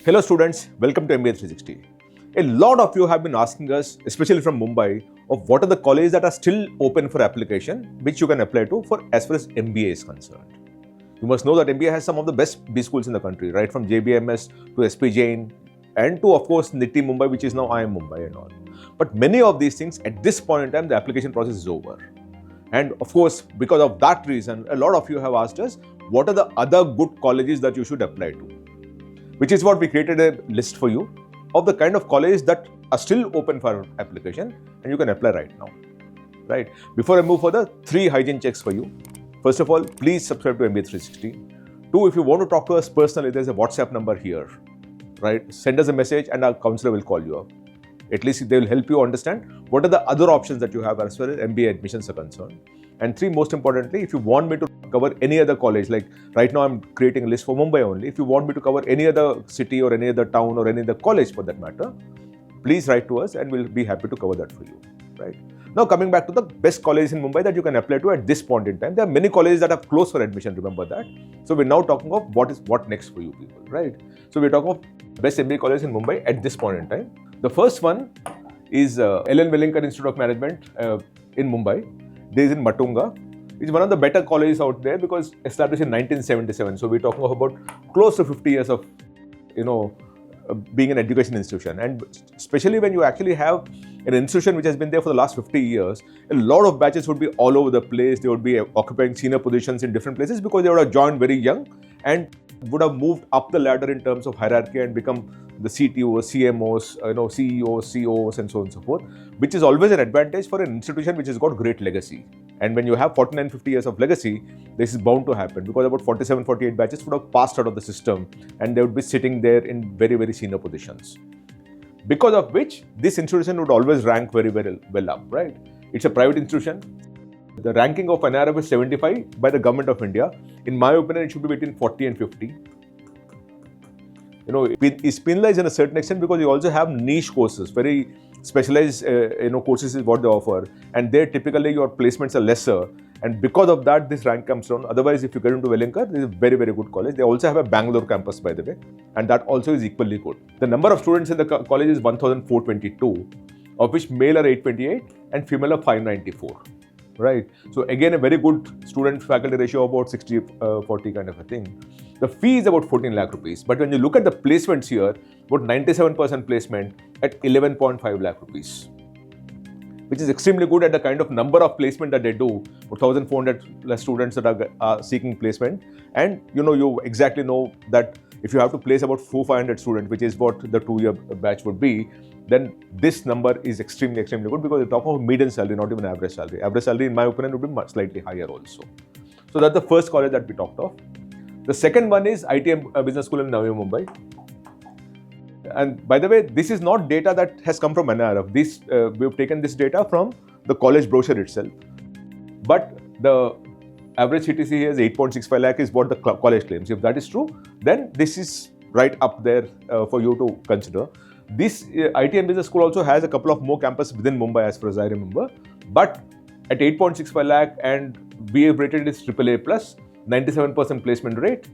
Hello students, welcome to MBA 360. A lot of you have been asking us, especially from Mumbai, of what are the colleges that are still open for application, which you can apply to for as far as MBA is concerned. You must know that MBA has some of the best B schools in the country, right from JBMS to SP Jain and to of course NITI Mumbai, which is now IIM Mumbai and all. But many of these things at this point in time, the application process is over. And of course, because of that reason, a lot of you have asked us, what are the other good colleges that you should apply to? Which is what we created a list for you of the kind of colleges that are still open for application and you can apply right now. Right? Before I move further, 3 hygiene checks for you. First of all, please subscribe to MBA 360. 2, if you want to talk to us personally, there's a WhatsApp number here. Right? Send us a message and our counselor will call you up. At least they will help you understand what are the other options that you have as far as MBA admissions are concerned. And 3, most importantly, if you want me to cover any other college, like right now I'm creating a list for Mumbai only. If you want me to cover any other city or any other town or any other college for that matter, please write to us and we'll be happy to cover that for you. Right? Now coming back to the best colleges in Mumbai that you can apply to at this point in time. There are many colleges that are closed for admission, remember that. So we're now talking of what next for you people, right? So we're talking of best MBA colleges in Mumbai at this point in time. The first one is L.N. Wellingkar Institute of Management in Mumbai. This is in Matunga. It's one of the better colleges out there because established in 1977. So we're talking about close to 50 years of, being an education institution. And especially when you actually have an institution which has been there for the last 50 years, a lot of batches would be all over the place. They would be occupying senior positions in different places because they would have joined very young and would have moved up the ladder in terms of hierarchy and become the CTOs, CMOs, CEOs, COOs and so on and so forth, which is always an advantage for an institution which has got great legacy. And when you have 49, 50 years of legacy, this is bound to happen because about 47, 48 batches would have passed out of the system and they would be sitting there in very, very senior positions. Because of which, this institution would always rank very, very well up, right? It's a private institution. The ranking of NRF is 75 by the government of India. In my opinion, it should be between 40 and 50. It's penalized in a certain extent because you also have niche courses, very specialized courses is what they offer, and there typically your placements are lesser, and because of that this rank comes down. Otherwise, if you get into Wellingkar, this is a very, very good college. They also have a Bangalore campus, by the way, and that also is equally good. The number of students in the college is 1,422, of which male are 828 and female are 594. Right. So again, a very good student-faculty ratio, about 60-40 kind of a thing. The fee is about 14 lakh rupees. But when you look at the placements here, about 97% placement at 11.5 lakh rupees, which is extremely good at the kind of number of placement that they do. 1,400 plus students that are seeking placement. And you exactly know that if you have to place about 400-500 students, which is what the 2-year batch would be, then this number is extremely, extremely good because you're talking about median salary, not even average salary. Average salary, in my opinion, would be much slightly higher also. So that's the first college that we talked of. The second one is ITM Business School in Navi Mumbai. And by the way, this is not data that has come from NRF. We've taken this data from the college brochure itself. But the average CTC here is 8.65 lakh is what the college claims. If that is true, then this is right up there for you to consider. This ITM Business School also has a couple of more campuses within Mumbai as far as I remember. But at 8.65 lakh and we have rated it AAA plus, 97% placement rate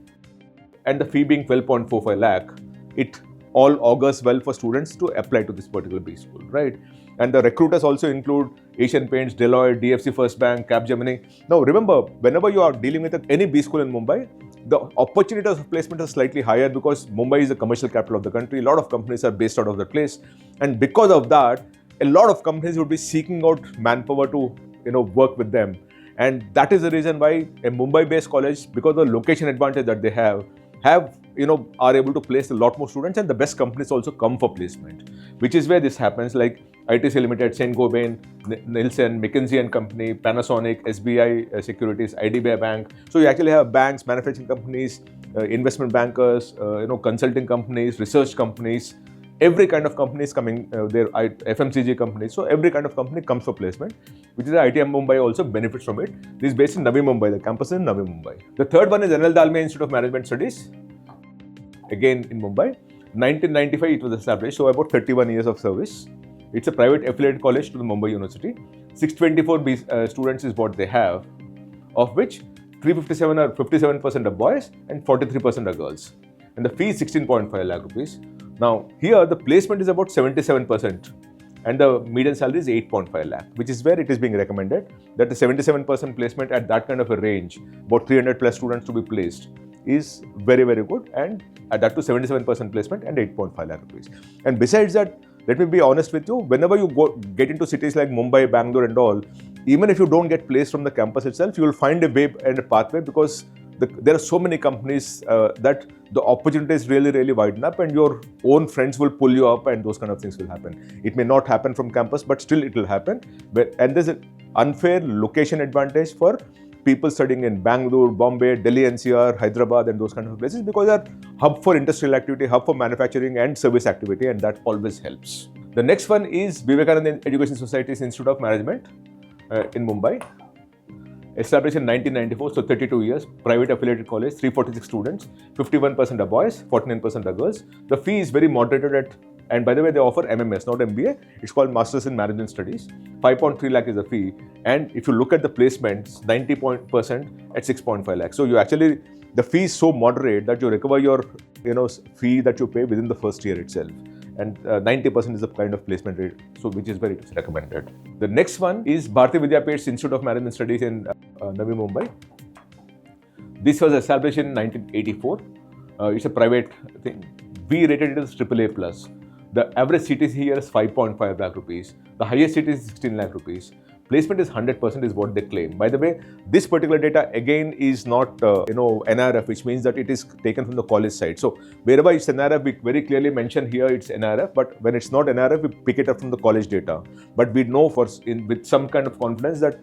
and the fee being 12.45 lakh, it all augurs well for students to apply to this particular B school, right? And the recruiters also include Asian Paints, Deloitte, DFC First Bank, Capgemini. Now remember, whenever you are dealing with any B school in Mumbai, the opportunities of placement are slightly higher because Mumbai is the commercial capital of the country. A lot of companies are based out of the place. And because of that, a lot of companies would be seeking out manpower to work with them. And that is the reason why a Mumbai-based college, because of the location advantage that they are able to place a lot more students, and the best companies also come for placement, which is where this happens, like ITC Limited, Saint-Gobain, Nielsen, McKinsey and Company, Panasonic, SBI Securities, IDBI Bank. So you actually have banks, manufacturing companies, investment bankers, consulting companies, research companies. Every kind of company is coming there, FMCG companies. So every kind of company comes for placement, which is ITM Mumbai also benefits from it. This is based in Navi Mumbai, the campus is in Navi Mumbai. The third one is NL Dalmia Institute of Management Studies, again in Mumbai. 1995 it was established, so about 31 years of service. It's a private affiliate college to the Mumbai University. 624 students is what they have, of which 357 are 57% are boys and 43% are girls. and the fee is 16.5 lakh rupees. Now here the placement is about 77%. And the median salary is 8.5 lakh, which is where it is being recommended that the 77% placement at that kind of a range, about 300 plus students to be placed, is very, very good. And at that to 77% placement and 8.5 lakh rupees. And besides that, let me be honest with you, whenever you get into cities like Mumbai, Bangalore and all, even if you don't get placed from the campus itself, you will find a way and a pathway because there are so many companies that the opportunities really widen up and your own friends will pull you up and those kind of things will happen. It may not happen from campus, but still it will happen. And there's an unfair location advantage for people studying in Bangalore, Bombay, Delhi NCR, Hyderabad and those kind of places because they are hub for industrial activity, hub for manufacturing and service activity, and that always helps. The next one is Vivekananda Education Society's Institute of Management in Mumbai. Established in 1994, so 32 years, private affiliated college, 346 students, 51% are boys, 49% are girls. The fee is very moderated and by the way, they offer MMS, not MBA. It's called Masters in Management Studies. 5.3 lakh is the fee. And if you look at the placements, 90% at 6.5 lakh. So you actually, the fee is so moderate that you recover your fee that you pay within the first year itself. And 90% is the kind of placement rate, so which is very recommended. The next one is Bharati Vidyapith's Institute of Management Studies in Navi Mumbai. This was established in 1984. It's a private thing. We rated it as AAA+. The average CTC here is 5.5 lakh rupees. The highest CTC is 16 lakh rupees. Placement is 100% is what they claim. By the way, this particular data again is not NRF, which means that it is taken from the college side. So wherever it's NRF, we very clearly mention here it's NRF, but when it's not NRF, we pick it up from the college data. But we know with some kind of confidence that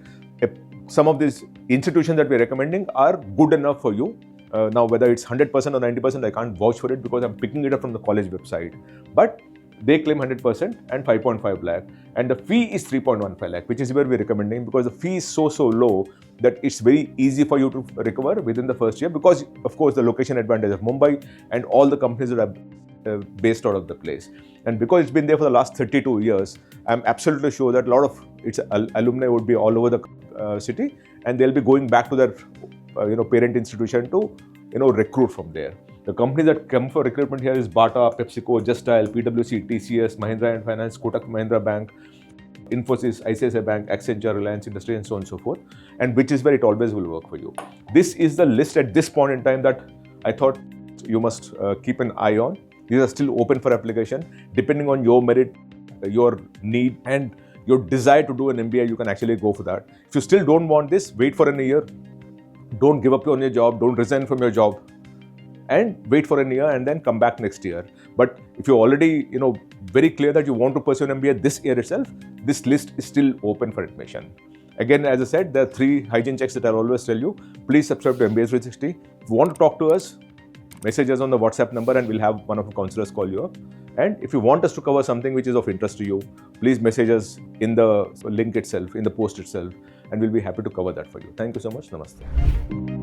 some of these institutions that we're recommending are good enough for you. Now, whether it's 100% or 90%, I can't vouch for it because I'm picking it up from the college website. But they claim 100% and 5.5 lakh. And the fee is 3.15 lakh, which is where we're recommending because the fee is so low that it's very easy for you to recover within the first year because, of course, the location advantage of Mumbai and all the companies that are based out of the place. And because it's been there for the last 32 years, I'm absolutely sure that a lot of its alumni would be all over the city and they'll be going back to their parent institution to recruit from there. The companies that come for recruitment here is Bata, PepsiCo, Just Dial, PwC, TCS, Mahindra & Finance, Kotak Mahindra Bank, Infosys, ICICI Bank, Accenture, Reliance Industries and so on and so forth, and which is where it always will work for you. This is the list at this point in time that I thought you must keep an eye on. These are still open for application. Depending on your merit, your need and your desire to do an MBA, you can actually go for that. If you still don't want this, wait for a year. Don't give up on your job. Don't resign from your job. And wait for a year and then come back next year. But if you're already, very clear that you want to pursue an MBA this year itself, this list is still open for admission. Again, as I said, there are 3 hygiene checks that I'll always tell you. Please subscribe to MBA 360. If you want to talk to us, message us on the WhatsApp number and we'll have one of our counselors call you up. And if you want us to cover something which is of interest to you, please message us in the link itself, in the post itself, and we'll be happy to cover that for you. Thank you so much. Namaste.